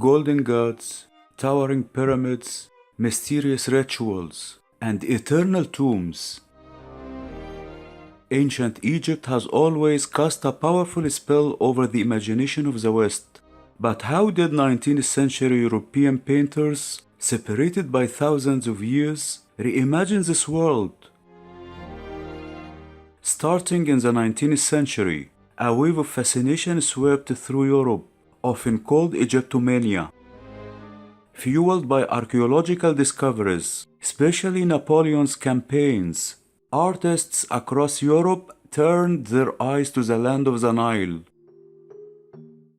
golden gods, towering pyramids, mysterious rituals, and eternal tombs. Ancient Egypt has always cast a powerful spell over the imagination of the West. But how did 19th century European painters, separated by thousands of years, reimagine this world? Starting in the 19th century, a wave of fascination swept through Europe, often called Egyptomania. Fueled by archaeological discoveries, especially Napoleon's campaigns, artists across Europe turned their eyes to the land of the Nile.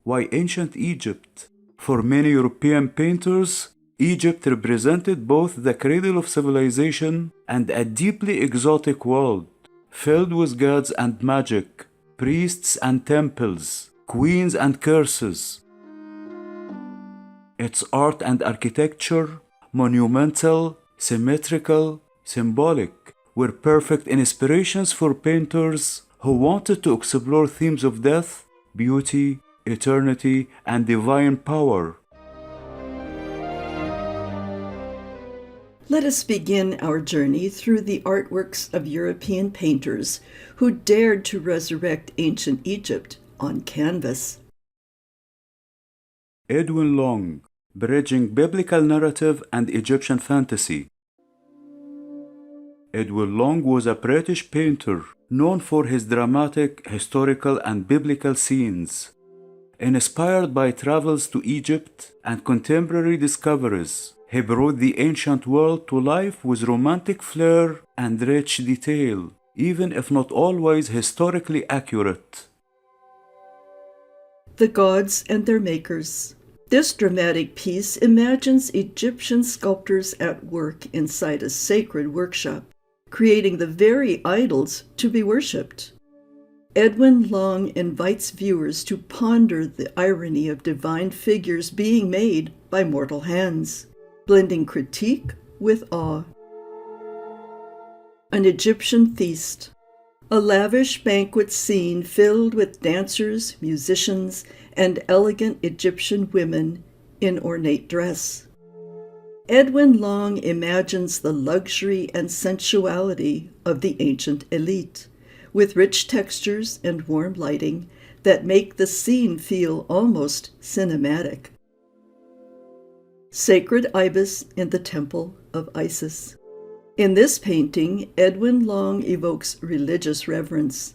Why ancient Egypt? For many European painters, Egypt represented both the cradle of civilization and a deeply exotic world, filled with gods and magic, priests and temples, queens and curses. Its art and architecture, monumental, symmetrical, symbolic, were perfect inspirations for painters who wanted to explore themes of death, beauty, eternity, and divine power. Let us begin our journey through the artworks of European painters who dared to resurrect ancient Egypt on canvas. Edwin Long, bridging biblical narrative and Egyptian fantasy. Edwin Long was a British painter known for his dramatic, historical, and biblical scenes. Inspired by travels to Egypt and contemporary discoveries, he brought the ancient world to life with romantic flair and rich detail, even if not always historically accurate. The Gods and Their Makers. This dramatic piece imagines Egyptian sculptors at work inside a sacred workshop, creating the very idols to be worshipped. Edwin Long invites viewers to ponder the irony of divine figures being made by mortal hands, blending critique with awe. An Egyptian Feast. A lavish banquet scene filled with dancers, musicians, and elegant Egyptian women in ornate dress. Edwin Long imagines the luxury and sensuality of the ancient elite, with rich textures and warm lighting that make the scene feel almost cinematic. Sacred Ibis in the Temple of Isis. In this painting, Edwin Long evokes religious reverence.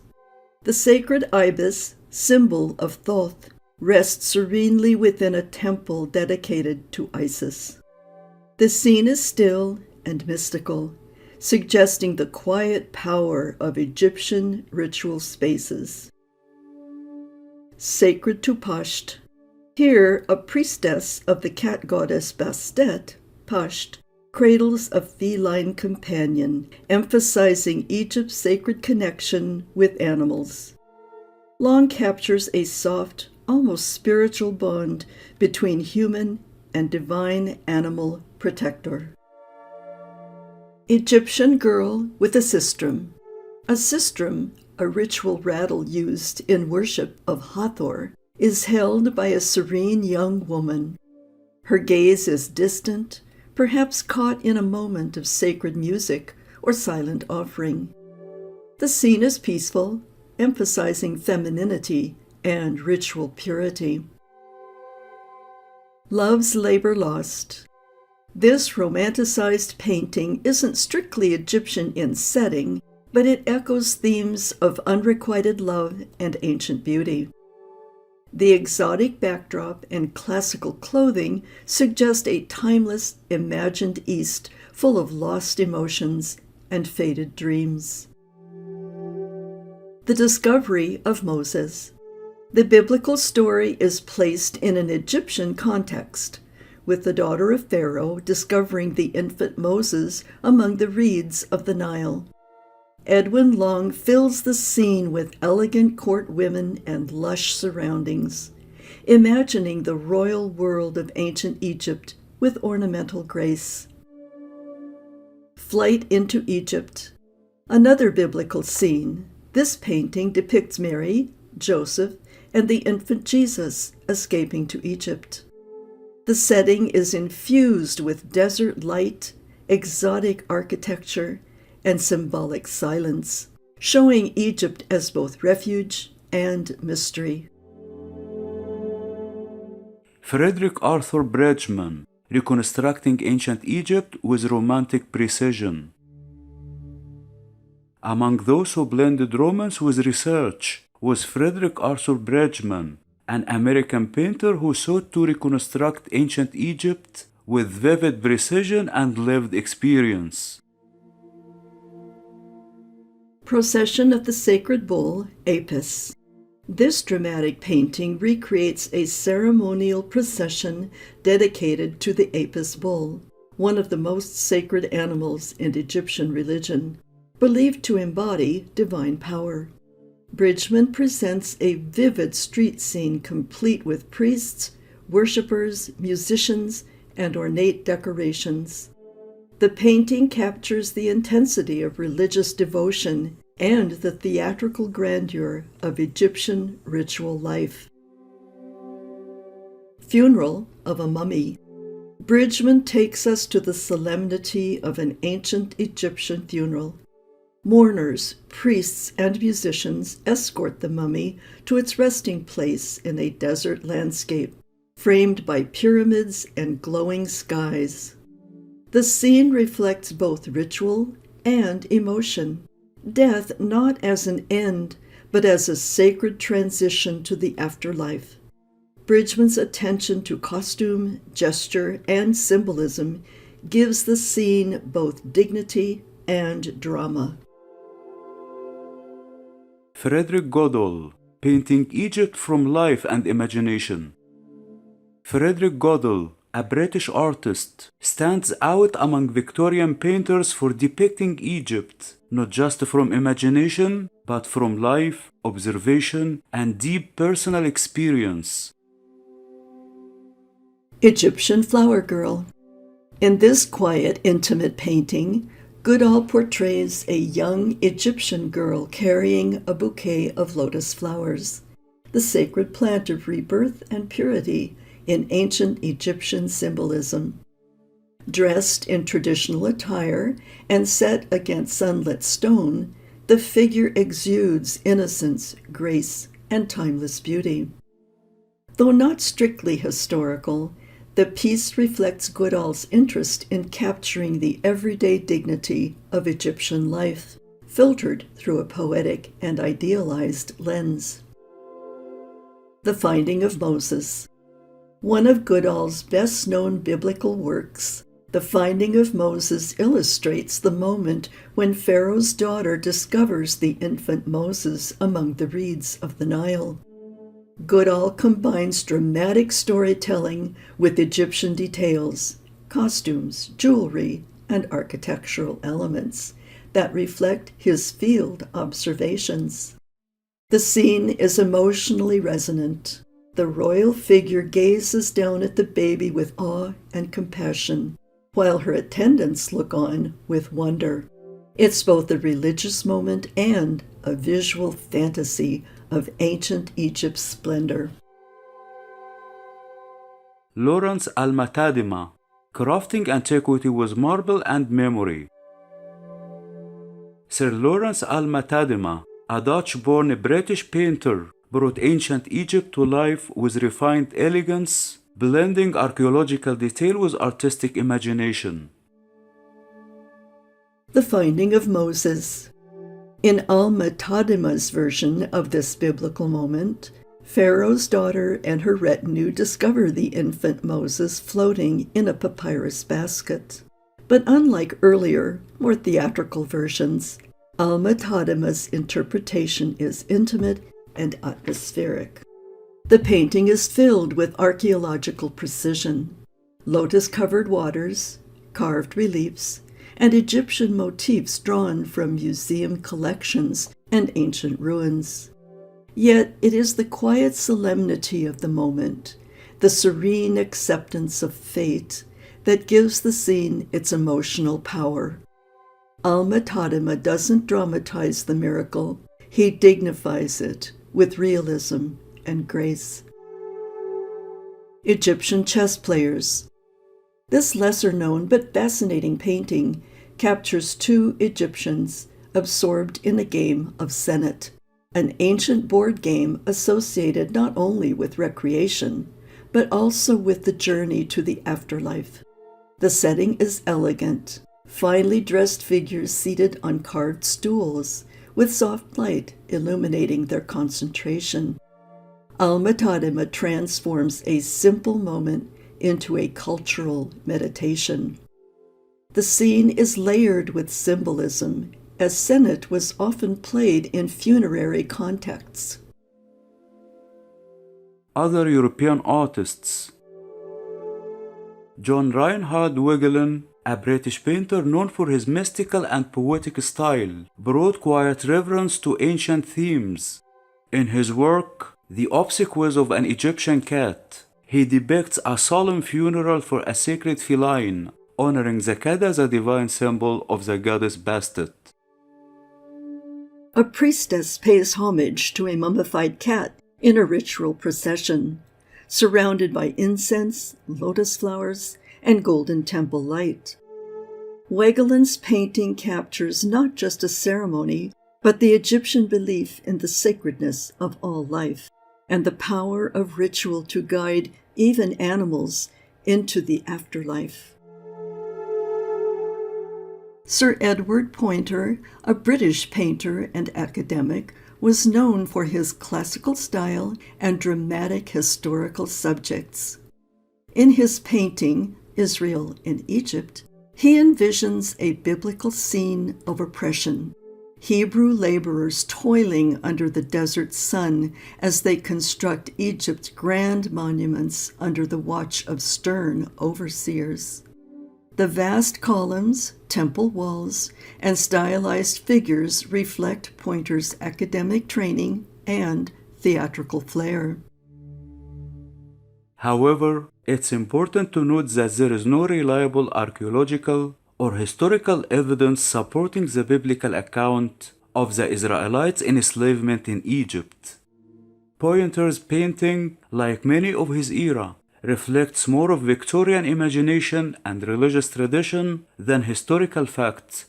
The sacred ibis, symbol of Thoth, rests serenely within a temple dedicated to Isis. The scene is still and mystical, suggesting the quiet power of Egyptian ritual spaces. Sacred to Pasht. Here, a priestess of the cat goddess Bastet, Pasht, cradles a feline companion, emphasizing Egypt's sacred connection with animals. Long captures a soft, almost spiritual bond between human and divine animal protector. Egyptian Girl with a Sistrum. A sistrum, a ritual rattle used in worship of Hathor, is held by a serene young woman. Her gaze is distant, perhaps caught in a moment of sacred music or silent offering. The scene is peaceful, emphasizing femininity and ritual purity. Love's Labor Lost. This romanticized painting isn't strictly Egyptian in setting, but it echoes themes of unrequited love and ancient beauty. The exotic backdrop and classical clothing suggest a timeless, imagined East full of lost emotions and faded dreams. The discovery of Moses. The biblical story is placed in an Egyptian context, with the daughter of Pharaoh discovering the infant Moses among the reeds of the Nile. Edwin Long fills the scene with elegant court women and lush surroundings, imagining the royal world of ancient Egypt with ornamental grace. Flight into Egypt. Another biblical scene. This painting depicts Mary, Joseph, and the infant Jesus escaping to Egypt. The setting is infused with desert light, exotic architecture, and symbolic silence, showing Egypt as both refuge and mystery. Frederick Arthur Bridgman, reconstructing ancient Egypt with romantic precision. Among those who blended romance with research was Frederick Arthur Bridgman, an American painter who sought to reconstruct ancient Egypt with vivid precision and lived experience. Procession of the Sacred Bull, Apis. This dramatic painting recreates a ceremonial procession dedicated to the Apis bull, one of the most sacred animals in Egyptian religion, believed to embody divine power. Bridgman presents a vivid street scene complete with priests, worshippers, musicians, and ornate decorations. The painting captures the intensity of religious devotion and the theatrical grandeur of Egyptian ritual life. Funeral of a Mummy. Bridgman takes us to the solemnity of an ancient Egyptian funeral. Mourners, priests, and musicians escort the mummy to its resting place in a desert landscape, framed by pyramids and glowing skies. The scene reflects both ritual and emotion, death not as an end, but as a sacred transition to the afterlife. Bridgman's attention to costume, gesture, and symbolism gives the scene both dignity and drama. Frederick Goodall, painting Egypt from life and imagination. Frederick Goodall, a British artist, stands out among Victorian painters for depicting Egypt not just from imagination, but from life, observation, and deep personal experience. Egyptian Flower Girl. In this quiet, intimate painting, Goodall portrays a young Egyptian girl carrying a bouquet of lotus flowers, the sacred plant of rebirth and purity in ancient Egyptian symbolism. Dressed in traditional attire and set against sunlit stone, the figure exudes innocence, grace, and timeless beauty. Though not strictly historical, the piece reflects Goodall's interest in capturing the everyday dignity of Egyptian life, filtered through a poetic and idealized lens. The Finding of Moses. One of Goodall's best-known biblical works, The Finding of Moses illustrates the moment when Pharaoh's daughter discovers the infant Moses among the reeds of the Nile. Goodall combines dramatic storytelling with Egyptian details, costumes, jewelry, and architectural elements that reflect his field observations. The scene is emotionally resonant. The royal figure gazes down at the baby with awe and compassion, while her attendants look on with wonder. It's both a religious moment and a visual fantasy of ancient Egypt's splendor. Lawrence Alma-Tadema, crafting antiquity with marble and memory. Sir Lawrence Alma-Tadema, a Dutch-born British painter, brought ancient Egypt to life with refined elegance, blending archaeological detail with artistic imagination. The Finding of Moses. In Alma-Tadema's version of this biblical moment, Pharaoh's daughter and her retinue discover the infant Moses floating in a papyrus basket. But unlike earlier, more theatrical versions, Alma-Tadema's interpretation is intimate and atmospheric. The painting is filled with archaeological precision, lotus-covered waters, carved reliefs, and Egyptian motifs drawn from museum collections and ancient ruins. Yet it is the quiet solemnity of the moment, the serene acceptance of fate, that gives the scene its emotional power. Alma-Tadema doesn't dramatize the miracle, he dignifies it with realism and grace. Egyptian chess players. This lesser-known but fascinating painting captures two Egyptians absorbed in a game of senet, an ancient board game associated not only with recreation, but also with the journey to the afterlife. The setting is elegant, finely dressed figures seated on carved stools, with soft light illuminating their concentration. Alma-Tadema transforms a simple moment into a cultural meditation. The scene is layered with symbolism, as senet was often played in funerary contexts. Other European artists. John Reinhard Weguelin, a British painter known for his mystical and poetic style, brought quiet reverence to ancient themes. In his work, The Obsequies of an Egyptian Cat, he depicts a solemn funeral for a sacred feline, honoring the cat as a divine symbol of the goddess Bastet. A priestess pays homage to a mummified cat in a ritual procession, surrounded by incense, lotus flowers, and golden temple light. Weguelin's painting captures not just a ceremony, but the Egyptian belief in the sacredness of all life, and the power of ritual to guide even animals into the afterlife. Sir Edward Poynter, a British painter and academic, was known for his classical style and dramatic historical subjects. In his painting, Israel in Egypt, he envisions a biblical scene of oppression, Hebrew laborers toiling under the desert sun as they construct Egypt's grand monuments under the watch of stern overseers. The vast columns, temple walls, and stylized figures reflect Poynter's academic training and theatrical flair. However, it's important to note that there is no reliable archaeological or historical evidence supporting the biblical account of the Israelites' enslavement in Egypt. Poynter's painting, like many of his era, reflects more of Victorian imagination and religious tradition than historical facts.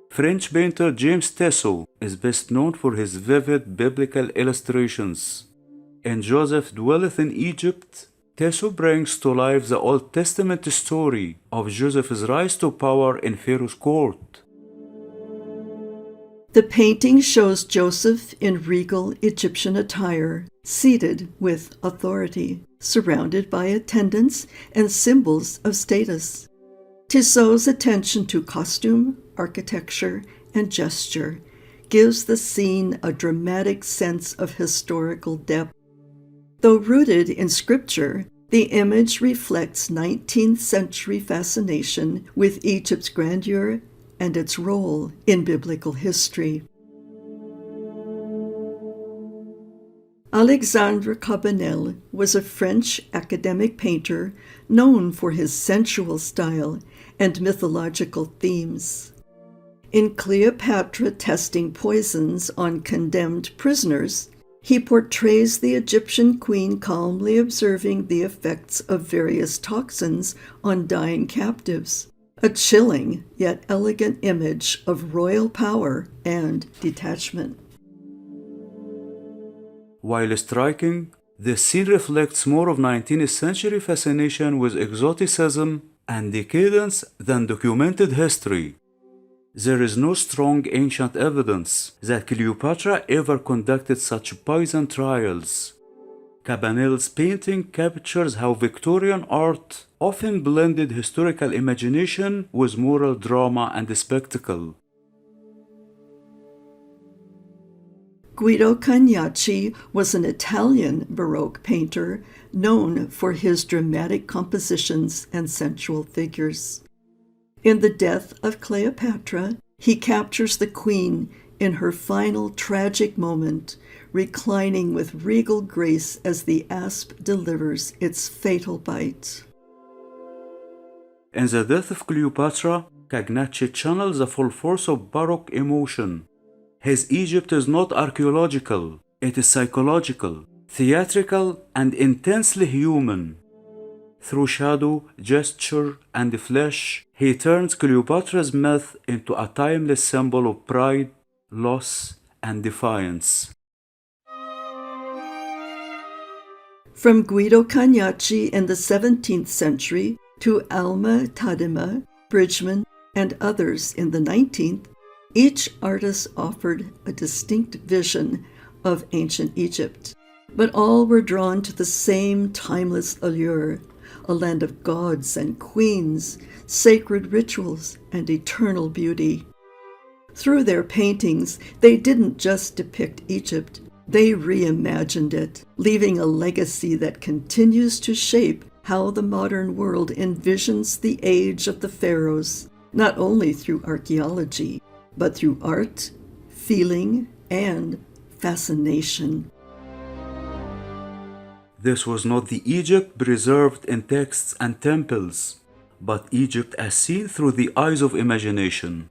French painter James Tissot is best known for his vivid biblical illustrations. In Joseph Dwelleth in Egypt, Tissot brings to life the Old Testament story of Joseph's rise to power in Pharaoh's court. The painting shows Joseph in regal Egyptian attire, seated with authority, surrounded by attendants and symbols of status. Tissot's attention to costume, architecture, and gesture gives the scene a dramatic sense of historical depth. Though rooted in scripture, the image reflects 19th century fascination with Egypt's grandeur and its role in biblical history. Alexandre Cabanel was a French academic painter known for his sensual style and mythological themes. In Cleopatra testing poisons on condemned prisoners, he portrays the Egyptian queen calmly observing the effects of various toxins on dying captives, a chilling yet elegant image of royal power and detachment. While striking, the scene reflects more of 19th century fascination with exoticism and decadence than documented history. There is no strong ancient evidence that Cleopatra ever conducted such poison trials. Cabanel's painting captures how Victorian art often blended historical imagination with moral drama and spectacle. Guido Cagnacci was an Italian Baroque painter known for his dramatic compositions and sensual figures. In The Death of Cleopatra, he captures the queen in her final tragic moment, reclining with regal grace as the asp delivers its fatal bite. In The Death of Cleopatra, Cagnacci channels the full force of Baroque emotion. His Egypt is not archaeological, It is psychological, theatrical, and intensely human. Through shadow, gesture, and flesh, he turns Cleopatra's myth into a timeless symbol of pride, loss, and defiance. From Guido Cagnacci in the 17th century to Alma-Tadema, Bridgman, and others in the 19th, each artist offered a distinct vision of ancient Egypt, but all were drawn to the same timeless allure, a land of gods and queens, sacred rituals, and eternal beauty. Through their paintings, they didn't just depict Egypt, they reimagined it, leaving a legacy that continues to shape how the modern world envisions the age of the pharaohs, not only through archaeology, but through art, feeling, and fascination. This was not the Egypt preserved in texts and temples, but Egypt as seen through the eyes of imagination.